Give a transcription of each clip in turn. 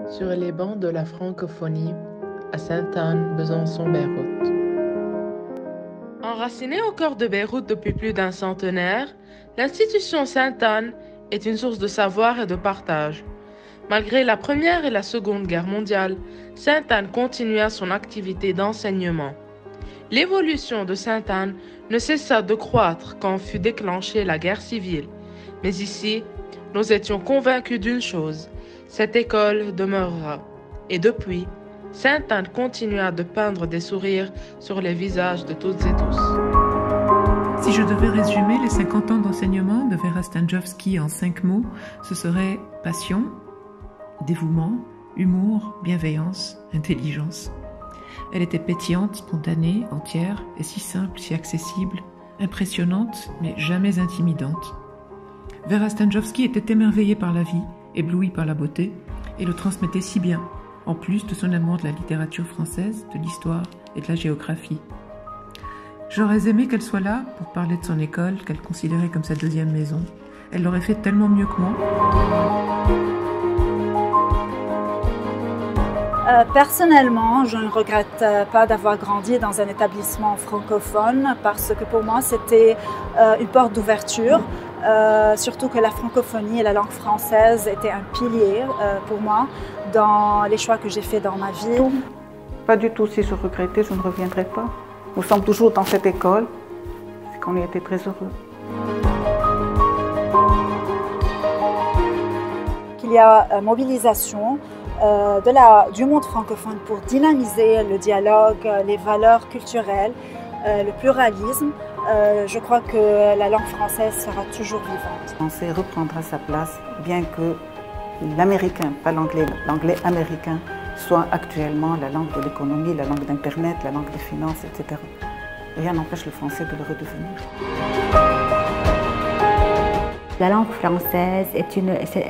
Sur les bancs de la francophonie, à Sainte-Anne, Besançon, Beyrouth. Enracinée au cœur de Beyrouth depuis plus d'un centenaire, l'institution Sainte-Anne est une source de savoir et de partage. Malgré la Première et la Seconde Guerre mondiale, Sainte-Anne continua son activité d'enseignement. L'évolution de Sainte-Anne ne cessa de croître quand fut déclenchée la guerre civile. Mais ici, nous étions convaincus d'une chose, cette école demeurera. Et depuis, Sainte-Anne continua de peindre des sourires sur les visages de toutes et tous. Si je devais résumer les 50 ans d'enseignement de Vera Stanjowski en 5 mots, ce serait passion, dévouement, humour, bienveillance, intelligence. Elle était pétillante, spontanée, entière, et si simple, si accessible, impressionnante, mais jamais intimidante. Vera Stanjowski était émerveillée par la vie, éblouie par la beauté, et le transmettait si bien, en plus de son amour de la littérature française, de l'histoire et de la géographie. J'aurais aimé qu'elle soit là pour parler de son école, qu'elle considérait comme sa deuxième maison. Elle l'aurait fait tellement mieux que moi. Personnellement, je ne regrette pas d'avoir grandi dans un établissement francophone parce que pour moi, c'était une porte d'ouverture. Surtout que la francophonie et la langue française étaient un pilier pour moi dans les choix que j'ai faits dans ma vie. Pas du tout, si je regrettais, je ne reviendrai pas. Nous sommes toujours dans cette école, c'est qu'on y était très heureux. Qu'il y a mobilisation du monde francophone pour dynamiser le dialogue, les valeurs culturelles, le pluralisme. Je crois que la langue française sera toujours vivante. Le français reprendra sa place, bien que l'américain, pas l'anglais, l'anglais américain, soit actuellement la langue de l'économie, la langue d'Internet, la langue des finances, etc. Rien n'empêche le français de le redevenir. La langue française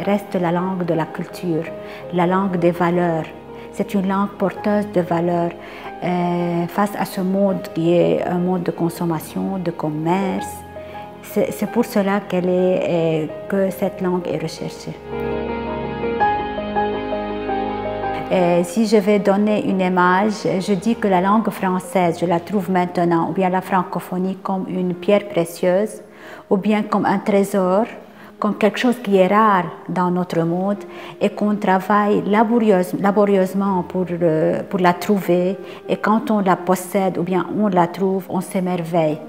reste la langue de la culture, la langue des valeurs. C'est une langue porteuse de valeurs face à ce monde qui est un monde de consommation, de commerce. C'est pour cela que cette langue est recherchée. Si je vais donner une image, je dis que la langue française, je la trouve maintenant, ou bien la francophonie, comme une pierre précieuse, ou bien comme un trésor, comme quelque chose qui est rare dans notre monde et qu'on travaille laborieusement pour la trouver. Et quand on la possède ou bien on la trouve, on s'émerveille.